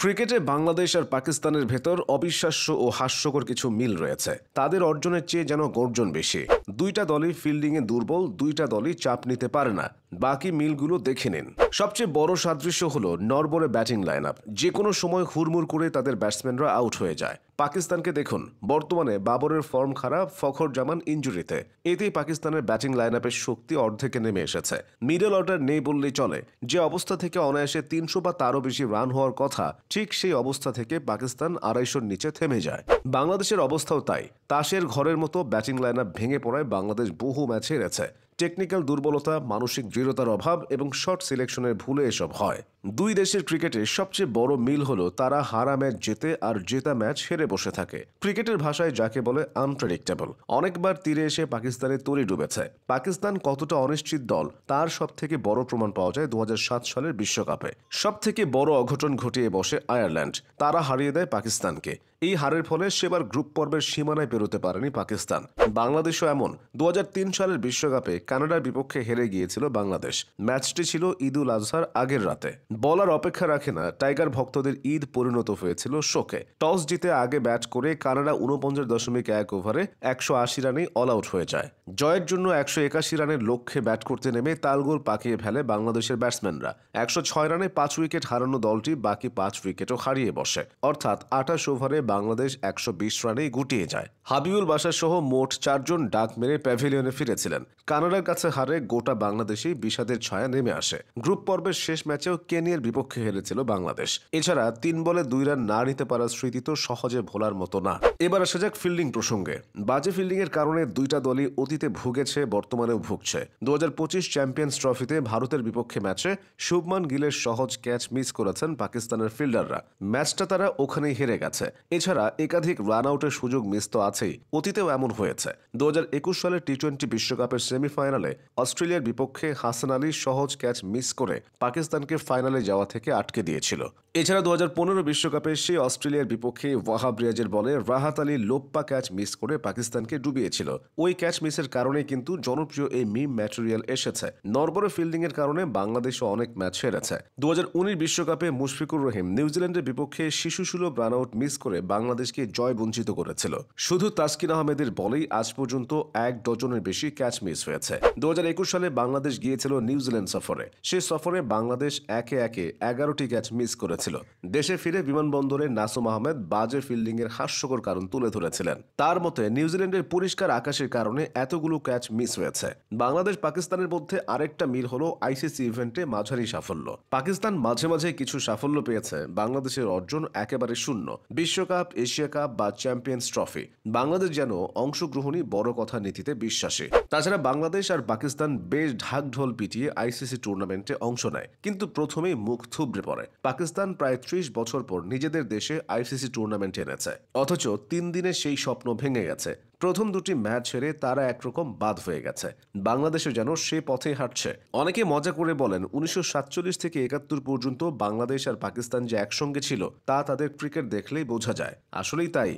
ক্রিকেটে বাংলাদেশ আর পাকিস্তানের ভেতর অবিশ্বাস্য ও হাস্যকর কিছু মিল রয়েছে। তাদের অর্জনের চেয়ে যেন গর্জন বেশি। দুইটা দলই ফিল্ডিংয়ে দুর্বল, দুইটা দলই চাপ নিতে পারে না। বাকি মিলগুলো দেখে নিন। সবচেয়ে বড় সাদৃশ্য হলো নড়বড়ে ব্যাটিং লাইন আপ। যে কোনো সময় হুড়মুড় করে তাদের ব্যাটসম্যানরা আউট হয়ে যায়। পাকিস্তানকে দেখুন, বর্তমানে বাবরের ফর্ম খারাপ, ফখর জামান ইনজুরিতে। এতেই পাকিস্তানের ব্যাটিং লাইন আপের শক্তি অর্ধেকে নেমে এসেছে। মিডল অর্ডার নেই বললেই চলে। যে অবস্থা থেকে অনায়াসে 300 বা তারও বেশি রান হওয়ার কথা, ঠিক সেই অবস্থা থেকে পাকিস্তান 250-র নিচে থেমে যায়। বাংলাদেশের অবস্থাও তাই। তাসের ঘরের মতো ব্যাটিং লাইন আপ ভেঙে পড়ায় বাংলাদেশ বহু ম্যাচে হেরেছে। টেকনিক্যাল দুর্বলতা, মানসিক দৃঢ়তার অভাব এবং শট সিলেকশনের ভুলে এসব হয়। দুই দেশের ক্রিকেটের সবচেয়ে বড় মিল হলো তারা হারা ম্যাচ জেতে আর জেতা ম্যাচ হেরে বসে থাকে। ক্রিকেটের ভাষায় যাকে বলে আনপ্রেডিক্টেবল। অনেকবার তীরে এসে পাকিস্তানের তরি ডুবেছে। পাকিস্তান কতটা অনিশ্চিত দল তার সবথেকে বড় প্রমাণ পাওয়া যায় 2007 সালের বিশ্বকাপে। সবথেকে বড় অঘটন ঘটিয়ে বসে আয়ারল্যান্ড। তারা হারিয়ে দেয় পাকিস্তানকে। এই হারের ফলে সেবার গ্রুপ পর্বের সীমানায় পেরোতে পারেনি পাকিস্তান। বাংলাদেশও এমন। 2003 সালের বিশ্বকাপে কানাডার বিপক্ষে হেরে গিয়েছিল বাংলাদেশ। ম্যাচটি ছিল ঈদ উল আজহার আগের রাতে। বলার অপেক্ষা রাখে না, টাইগার ভক্তদের ঈদ পরিণত হয়েছিল শোকে। টস জিতে আগে ব্যাট করে কানাডা 49.1 ওভারে 180 রানেই অল আউট হয়ে যায়। জয়ের জন্য 181 রানের লক্ষ্যে ব্যাট করতে নেমে তালগোল পাকিয়ে ফেলে বাংলাদেশের ব্যাটসম্যানরা। 106 রানে 5 উইকেট হারানো দলটি বাকি 5 উইকেটও হারিয়ে বসে। অর্থাৎ 28 ওভারে বাংলাদেশ 120 রানেই গুটিয়ে যায়। হাবিবুল বাশার সহ মোট 4 জন ডাক মেরে প্যাভিলিয়নে ফিরেছিলেন। কানাডার কাছে হারে গোটা বাংলাদেশেই বিষাদের ছায়া নেমে আসে। গ্রুপ পর্বের শেষ ম্যাচেও কেনিয়ার বিপক্ষে হেরেছিল বাংলাদেশ। এছাড়া 3 বলে 2 রান না নিতে পারার স্মৃতি তো সহজে ভোলার মতো না। এবার আসা যাক ফিল্ডিং প্রসঙ্গে। বাজে ফিল্ডিং এর কারণে দুইটা দলই অতীতে ভুগেছে, বর্তমানেও ভুগছে। 2025 চ্যাম্পিয়ন্স ট্রফিতে ভারতের বিপক্ষে ম্যাচে শুভমান গিলের সহজ ক্যাচ মিস করেছেন পাকিস্তানের ফিল্ডাররা। ম্যাচটা তারা ওখানেই হেরে গেছে। এছাড়া একাধিক রান আউটের সুযোগ মিস তো আছেই, অতীতেও এমন হয়েছে। 2021 সালের টি-20 বিশ্বকাপের সেমিফাইনালে অস্ট্রেলিয়ার বিপক্ষে হাসান আলী সহজ ক্যাচ মিস করে পাকিস্তানকে ফাইনালে যাওয়া থেকে আটকে দিয়েছিল। এছাড়া 2015 বিশ্বকাপে সেই অস্ট্রেলিয়ার বিপক্ষে ওয়াহাব রিয়াজের বলে রাহাত আলী লোপ্পা ক্যাচ মিস করে পাকিস্তানকে ডুবিয়েছিল। ওই ক্যাচ মিসের কারণে কিন্তু জনপ্রিয় এই মিম ম্যাটেরিয়াল এসেছে। নড়বড়ে ফিল্ডিং এর কারণে বাংলাদেশও অনেক ম্যাচ হেরেছে। 2019 বিশ্বকাপে মুশফিকুর রহিম নিউজিল্যান্ডের বিপক্ষে শিশুসুলভ রান আউট মিস করে বাংলাদেশকে জয় বঞ্চিত করেছিল। শুধু তাসকিন আহমেদের বলেই আজ পর্যন্ত 1 ডজনের বেশি ক্যাচ মিস হয়েছে। 2021 সালে বাংলাদেশ গিয়েছিল নিউজিল্যান্ড সফরে। সেই সফরে বাংলাদেশ একে একে 11টি ক্যাচ মিস করেছিল। দেশে ফিরে বিমানবন্দরে নাসুম আহমেদ বাজে ফিল্ডিং এর হাস্যকর কারণ তুলে ধরেছিলেন। তার মতে নিউজিল্যান্ডের পরিষ্কার আকাশের কারণে এতগুলো ক্যাচ মিস হয়েছে। বাংলাদেশ পাকিস্তানের মধ্যে আরেকটা মিল হলো আইসিসি ইভেন্টে মাঝারি সাফল্য। পাকিস্তান মাঝে মাঝে কিছু সাফল্য পেয়েছে, বাংলাদেশের অর্জন একেবারে শূন্য। বিশ্বকাপ, এশিয়া কাপ বা চ্যাম্পিয়ন্স ট্রফি, বাংলাদেশ যেন অংশগ্রহণই বড় কথা নীতিতে বিশ্বাসী। তাছাড়া বাংলাদেশ আর পাকিস্তান বেশ ঢাকঢোল পিটিয়ে আইসিসি টুর্নামেন্টে অংশ নেয়, কিন্তু প্রথমেই মুখ থুবড়ে পড়ে। পাকিস্তান প্রায় 30 বছর পর নিজেদের দেশে আইসিসি টুর্নামেন্ট এনেছে, অথচ 3 দিনে সেই স্বপ্ন ভেঙে গেছে। প্রথম দুটি ম্যাচ হেরে তারা একরকম বাদ হয়ে গেছে। বাংলাদেশও যেন সে পথে হাঁটছে। অনেকে মজা করে বলেন 1947 থেকে 71 পর্যন্ত বাংলাদেশ আর পাকিস্তান যে একসঙ্গে ছিল তা তাদের ক্রিকেট দেখলেই বোঝা যায়। আসলেই তাই।